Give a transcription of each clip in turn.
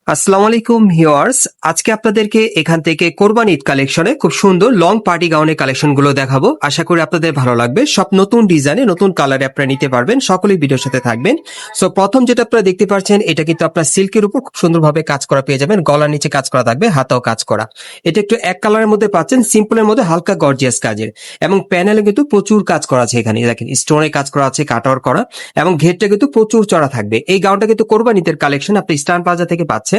আসসালামু আলাইকুম ভিউয়ার্স। আজকে আপনাদেরকে এখান থেকে কোরবান ঈদ কালেকশনে খুব সুন্দর লং পার্টি গাউনের কালেকশন গুলো দেখাবো। আশা করি আপনাদের ভালো লাগবে। সব নতুন ডিজাইনে নতুন কালারে আপনারা নিতে পারবেন। সকলেই ভিডিওর সাথে থাকবেন। সো প্রথম যেটা আপনারা দেখতে পাচ্ছেন, এটা কিন্তু আপনার সিল্কের উপর খুব সুন্দরভাবে কাজ করা পেয়ে যাবেন। গলার নিচে কাজ করা থাকবে, হাতাও কাজ করা। এটা একটু এক কালারের মধ্যে পাচ্ছেন, সিম্পলের মধ্যে হালকা গর্জিয়াস কাজের। এবং প্যানেলে কিন্তু প্রচুর কাজ করা আছে। এখানে দেখেন স্টোনে কাজ করা আছে, কাটওয়ার্ক করা, এবং ঘেরটা কিন্তু প্রচুর চড়া থাকবে। এই গাউনটা কিন্তু কোরবান ঈদের কালেকশন, আপনি স্টান প্লাজা থেকে পাচ্ছেন।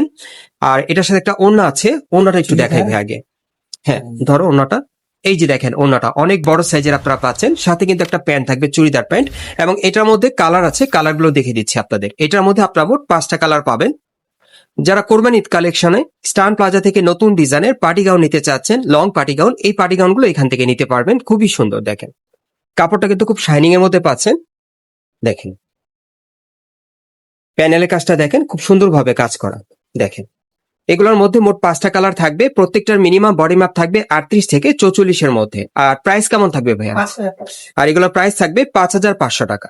আর এটার সাথে একটা ওড়না আছে, ওড়নাটা একটু দেখাই ভাই আগে। হ্যাঁ, ধরো ওড়নাটা। এই যে দেখেন, ওড়নাটা অনেক বড় সাইজের আপনারা পাচ্ছেন। সাথে কিন্তু একটা প্যান্ট থাকবে, চুড়িদার প্যান্ট। এবং এটার মধ্যে কালার আছে, কালার গুলো দেখে দিচ্ছি আপনাদের। এটার মধ্যে আপনারা মোট 5টা কালার পাবেন। যারা কোরবান ঈদ কালেকশনে স্টান প্লাজা থেকে নতুন ডিজাইনের পার্টি গাউন নিতে চাচ্ছেন, লং পার্টি গাউন, এই পার্টি গাউন গুলো এখান থেকে নিতে পারবেন। খুবই সুন্দর দেখেন, কাপড়টা কিন্তু খুব শাইনিং এর মধ্যে পাচ্ছেন। দেখেন প্যানেলের কাজটা দেখেন, খুব সুন্দরভাবে কাজ করা। দেখেন এগুলোর মধ্যে মোট 5টা কালার থাকবে। প্রত্যেকটার মিনিমাম বডি মাপ থাকবে 38 থেকে 44-এর মধ্যে। আর প্রাইস কেমন থাকবে ভাইয়া? আর এগুলোর প্রাইস থাকবে 5,500 টাকা।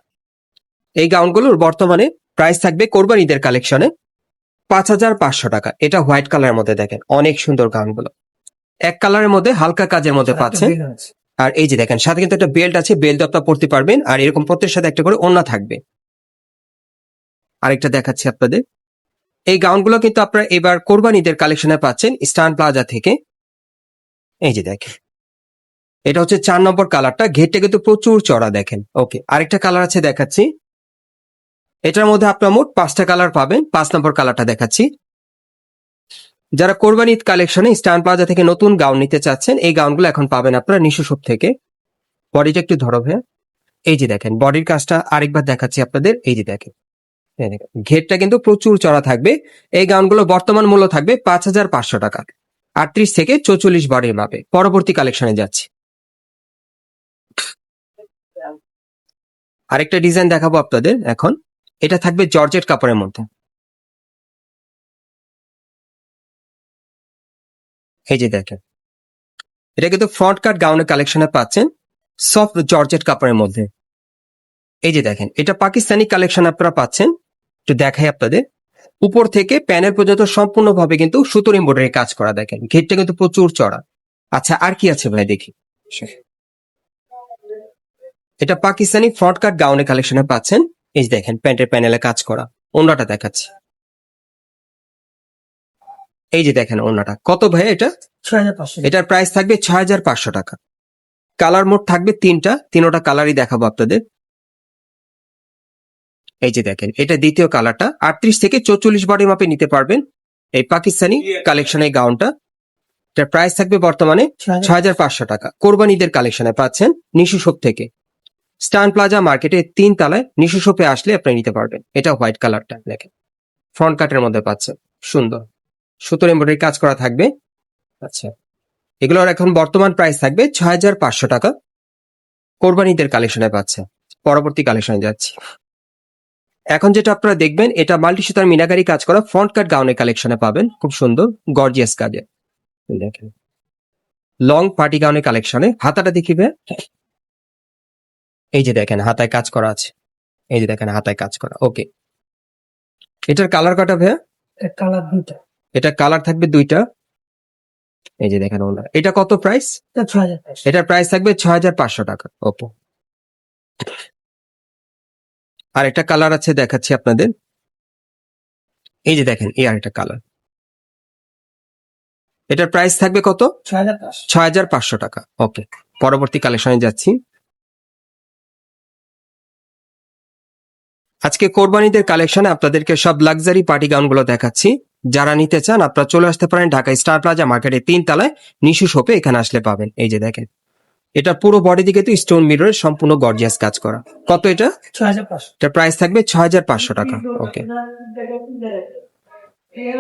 এই গাউনগুলোর বর্তমানে প্রাইস থাকবে কোরবান ঈদের কালেকশনে 5,500 টাকা। এটা হোয়াইট কালারের মধ্যে দেখেন, অনেক সুন্দর গাউনগুলো। এক কালারের মধ্যে হালকা কাজের মধ্যে পাচ্ছেন। আর এই যে দেখেন, সাথে কিন্তু একটা বেল্ট আছে, বেল্ট আপনারা পরতে পারবেন। আর এরকম প্রত্যেকের সাথে একটা করে ওড়না থাকবে। আরেকটা দেখাচ্ছি আপনাদের। এই গাউনগুলো কিন্তু আপনারা এবার কোরবান ঈদের কালেকশনে পাচ্ছেন স্টান প্লাজা থেকে। এই যে দেখেন, এটা হচ্ছে 4 নম্বর কালারটা। ঘেরটা কিন্তু প্রচুর চড়া দেখেন। ওকে, আরেকটা কালার আছে দেখাচ্ছি। এটার মধ্যে আপনারা মোট 5টা কালার পাবেন। 5 নম্বর কালারটা দেখাচ্ছি। যারা কোরবানি ঈদ কালেকশনে স্টান প্লাজা থেকে নতুন গাউন নিতে চাচ্ছেন, এই গাউনগুলো এখন পাবেন আপনারা নিশু শপ থেকে। বডিটা একটু ধরো ভাইয়া। এই যে দেখেন, বডির কাজটা আরেকবার দেখাচ্ছি আপনাদের। এই যে দেখেন, এই দেখেন, ঘেরটা কিন্তু প্রচুর চড়া থাকবে। এই গাউনগুলো বর্তমান মূল্য থাকবে 5,500 টাকা। 38 থেকে 44 বডির মাপে। পরবর্তী কালেকশনে যাচ্ছি। আরেকটা ডিজাইন দেখাবো আপনাদের এখন। এটা থাকবে জর্জেট কাপড়ের মধ্যে। এই যে দেখেন, এটা কিন্তু ফ্রন্ট কাট গাউনের কালেকশনে পাচ্ছেন, সফট জর্জেট কাপড়ের মধ্যে। এই যে দেখেন, এটা পাকিস্তানি কালেকশন আপনারা পাচ্ছেন। একটু দেখাই আপনাদের। উপর থেকে প্যানেল পর্যন্ত সম্পূর্ণভাবে কিন্তু সুতোর এমব্রয়ডারি কাজ করা। দেখেন ঘেরটা কিন্তু প্রচুর চড়া। আচ্ছা, আর কি আছে ভাই দেখি। এটা পাকিস্তানি ফ্রন্ট কাট গাউনের কালেকশনে পাচ্ছেন। এই যে দেখেন, প্যান্টের প্যানেলে কাজ করা। ওড়নাটা দেখাচ্ছি। এই যে দেখেন ওড়নাটা কত ভাই? এটা 6,500। এটার প্রাইস থাকবে 6,500 টাকা। কালার মোট থাকবে 3টা, 3টা কালারই দেখাবো আপনাদের। এই যে দেখেন, এটা দ্বিতীয় কালারটা। 38 থেকে 44 বডি মাপে নিতে পারবেন এই পাকিস্তানি কালেকশনের গাউনটা। এটার প্রাইস থাকবে বর্তমানে 6,500 টাকা। কোরবানি ঈদের কালেকশনে পাচ্ছেন নিশু শপ থেকে। স্টান প্লাজা মার্কেটে 3 তলায় নিশু শপে আসলে আপনি নিতে পারবেন। এটা হোয়াইট কালারটা দেখেন, ফ্রন্ট কাটের মধ্যে পাচ্ছেন। সুন্দর সুতোর এমব্রয়ডারি কাজ করা থাকবে। আচ্ছা, এগুলোর এখন বর্তমান প্রাইস থাকবে 6,500 টাকা। কোরবানি ঈদের কালেকশনে পাচ্ছে। পরবর্তী কালেকশনে যাচ্ছি। এখন যেটা আপনারা দেখবেন, এটা মাল্টি সুতার মিনাকারি কাজ করা ফ্রন্ট কাট গাউনের কালেকশনে পাবেন। খুব সুন্দর গর্জিয়াস কাজে দেখেন, লং পার্টি গাউনের কালেকশনে। হাতাটা দেখিবে। এই যে দেখেন, হাতায় কাজ করা আছে। এই যে দেখেন, হাতায় কাজ করা। ওকে, এটার কালার কটা ভাইয়া? কালার 2টা। এটা কালার থাকবে 2টা। এই যে দেখেন ওনার, এটা কত প্রাইস? এটা 6,500। এটার প্রাইস থাকবে 6,500 টাকা। ওকে, আর একটা কালার আছে দেখাচ্ছি আপনাদের। এই যে দেখেন, এই আরেকটা কালার। এটার প্রাইস থাকবে কত? 6,500। 6,500 টাকা। ওকে, পরবর্তী কালেকশনে যাচ্ছি। আজকে কোরবানিদের কালেকশনে আপনাদেরকে সব লাক্সারি পার্টি গাউন গুলো দেখাচ্ছি। যারা নিতে চান আপনারা চলে আসতে পারেন ঢাকা স্টার প্লাজা মার্কেটে 3 তলায় নিশু শপে। এখানে আসলে পাবেন। এই যে দেখেন, এটা পুরো বডি দিকে তো স্টোন মিররের সম্পূর্ণ গর্জিয়াস কাজ করা। কত এটা? 6,500। এটার প্রাইস থাকবে 6,500 টাকা। ওকে,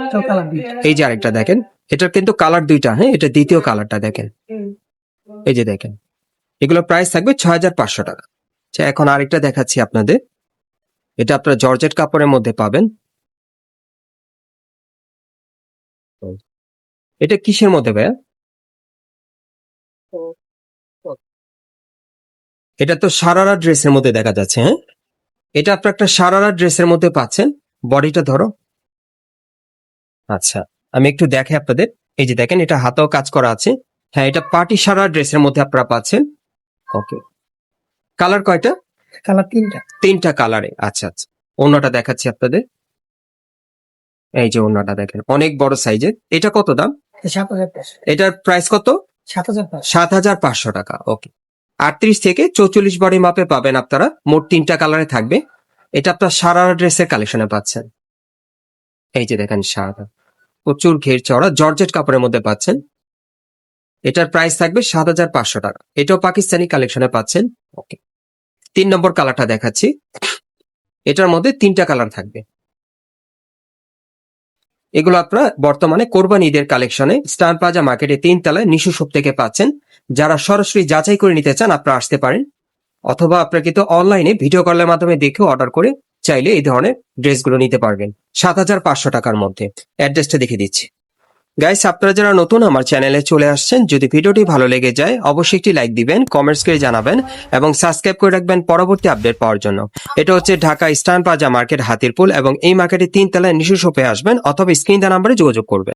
এটাও কালার 2টা। এই যে আরেকটা দেখেন, এটার কিন্তু কালার 2টা। হ্যাঁ, এটা দ্বিতীয় কালারটা দেখেন। এই যে দেখেন, এগুলো প্রাইস থাকবে 6,500 টাকা। আচ্ছা, এখন আরেকটা দেখাচ্ছি আপনাদের। এটা আপনারা জর্জেট কাপড়ের মধ্যে পাবেন। এটা কিসের মধ্যে ভাইয়া? এটা তো সারারা ড্রেসের মধ্যে দেখা যাচ্ছে। হ্যাঁ, এটা আপনার একটা সারারা ড্রেসের মধ্যে পাচ্ছেন। বডিটা ধরো। আচ্ছা, আমি একটু দেখে আপনাদের। এই যে দেখেন, এটা হাতেও কাজ করা আছে। হ্যাঁ, এটা পার্টি সারা ড্রেসের মধ্যে আপনারা পাচ্ছেন। ওকে, কালার কয়টা? কালার 3টা। 3টা কালারে। আচ্ছা আচ্ছা, ওড়নাটা দেখাচ্ছি আপনাদের। এই যে ওড়নাটা দেখেন, অনেক বড় সাইজের। এটা কত দাম? 7,500। এটার প্রাইস কত? 7,500। 7,500 টাকা। ওকে, 38 থেকে 44 বডি মাপে পাবেন আপনারা। মোট 3টা কালারে থাকবে। এটা আপনার সারা ড্রেসের কালেকশনে পাচ্ছেন। এই যে দেখেন, সারা প্রচুর ঘের চড়া জর্জেট কাপড়ের মধ্যে পাচ্ছেন। এটার প্রাইস থাকবে 7,500 টাকা। এটাও পাকিস্তানি কালেকশনে পাচ্ছেন। ওকে, 3 নম্বর কালারটা দেখাচ্ছি। এটার মধ্যে 3টা কালার থাকবে। এগুলো আপনারা বর্তমানে কোরবানি ঈদের কালেকশনে স্টার প্লাজা মার্কেটে 3 তলায় নিশু শপ থেকে পাচ্ছেন। যারা সরাসরি যাচাই করে নিতে চান আপনারা আসতে পারেন, অথবা আপনারা কিন্তু অনলাইনে ভিডিও কলের মাধ্যমে দেখে অর্ডার করে চাইলে এই ধরনের ড্রেসগুলো নিতে পারবেন 7,500 টাকার মধ্যে। অ্যাড্রেসটা দেখে দিচ্ছি। গাইস, আপনারা যারা নতুন আমার চ্যানেলে চলে আসছেন, যদি ভিডিওটি ভালো লেগে যায় অবশ্যই একটি লাইক দিবেন, কমেন্টস করে জানাবেন এবং সাবস্ক্রাইব করে রাখবেন পরবর্তী আপডেট পাওয়ার জন্য। এটা হচ্ছে Dhaka star plaza market, Hatirpool, এবং এই মার্কেটে 3 তলায় নিশু শপে আসবেন অথবা স্ক্রিন দেওয়া নাম্বারে যোগাযোগ করবেন।